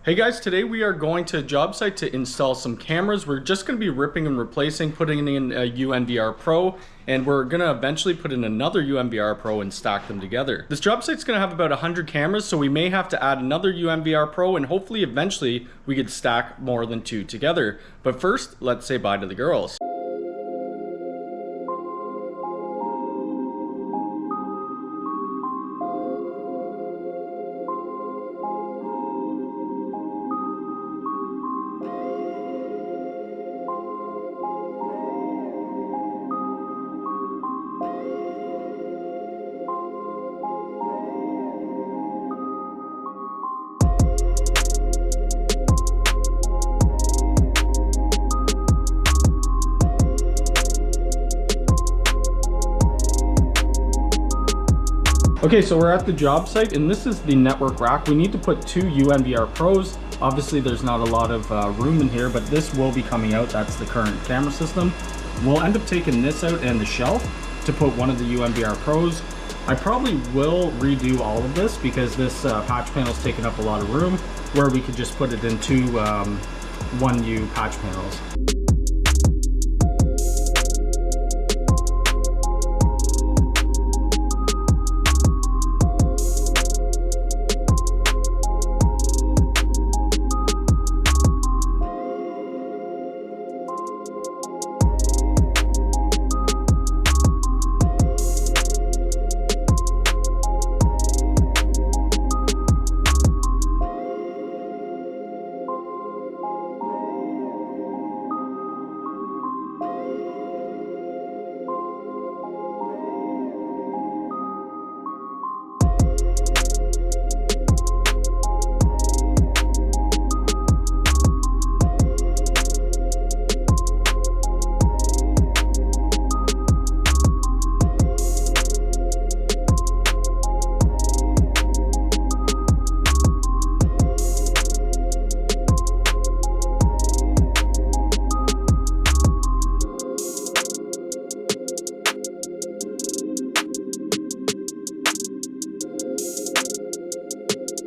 Hey guys, today we are going to a job site to install some cameras. We're just going to be ripping and replacing, putting in a UNVR Pro, and we're going to eventually put in another UNVR Pro and stack them together. This job site's going to have about 100 cameras, so we may have to add another UNVR Pro, and hopefully eventually we could stack more than two together. But first, let's say bye to the girls. Okay, so we're at the job site, and this is the network rack. We need to put two UNVR Pros. Obviously, there's not a lot of room in here, but this will be coming out. That's the current camera system. We'll end up taking this out and the shelf to put one of the UNVR Pros. I probably will redo all of this because this patch panel is taking up a lot of room, where we could just put it into 1U patch panels.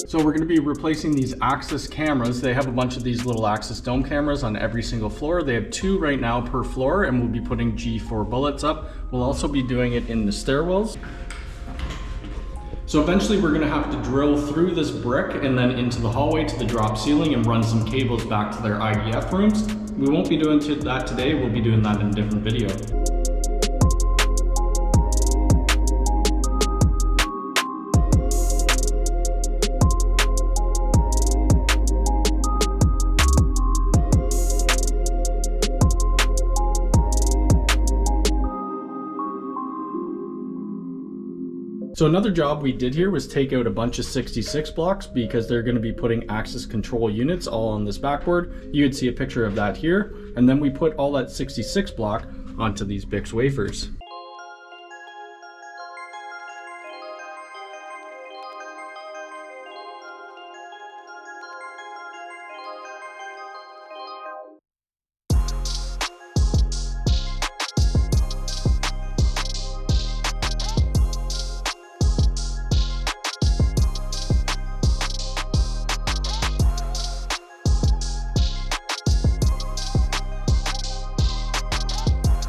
So we're going to be replacing these Axis cameras. They have a bunch of these little Axis dome cameras on every single floor. They have two right now per floor, and we'll be putting G4 bullets up. We'll also be doing it in the stairwells. So eventually we're going to have to drill through this brick and then into the hallway to the drop ceiling and run some cables back to their IDF rooms. We won't be doing that today. We'll be doing that in a different video. So another job we did here was take out a bunch of 66 blocks because they're going to be putting access control units all on this backboard. You would see a picture of that here. And then we put all that 66 block onto these Bix wafers.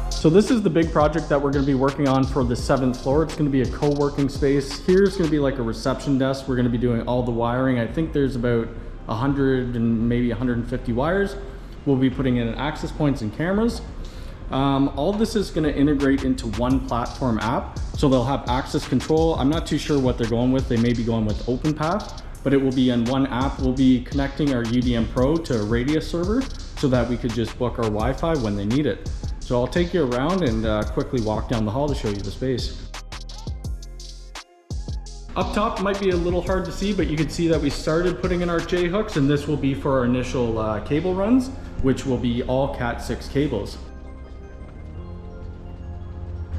So this is the big project that we're going to be working on for the 7th floor. It's going to be a co-working space. Here's going to be like a reception desk. We're going to be doing all the wiring. I think there's about 100 and maybe 150 wires. We'll be putting in access points and cameras. All this is going to integrate into one platform app. So they'll have access control. I'm not too sure what they're going with. They may be going with OpenPath, but it will be in one app. We'll be connecting our UDM Pro to a Radius server so that we could just book our Wi-Fi when they need it. So I'll take you around and quickly walk down the hall to show you the space. Up top might be a little hard to see, but you can see that we started putting in our J-hooks, and this will be for our initial cable runs, which will be all Cat6 cables.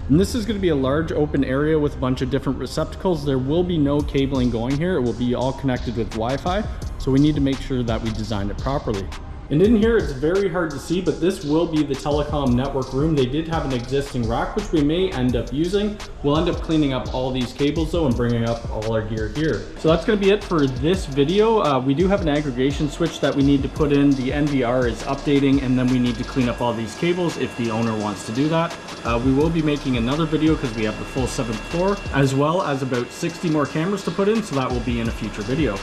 And this is going to be a large open area with a bunch of different receptacles. There will be no cabling going here. It will be all connected with Wi-Fi, so we need to make sure that we designed it properly. And in here, it's very hard to see, but this will be the telecom network room. They did have an existing rack, which we may end up using. We'll end up cleaning up all these cables though and bringing up all our gear here. So that's gonna be it for this video. We do have an aggregation switch that we need to put in. The NVR is updating, and then we need to clean up all these cables if the owner wants to do that. We will be making another video because we have the full 7th floor, as well as about 60 more cameras to put in, so that will be in a future video.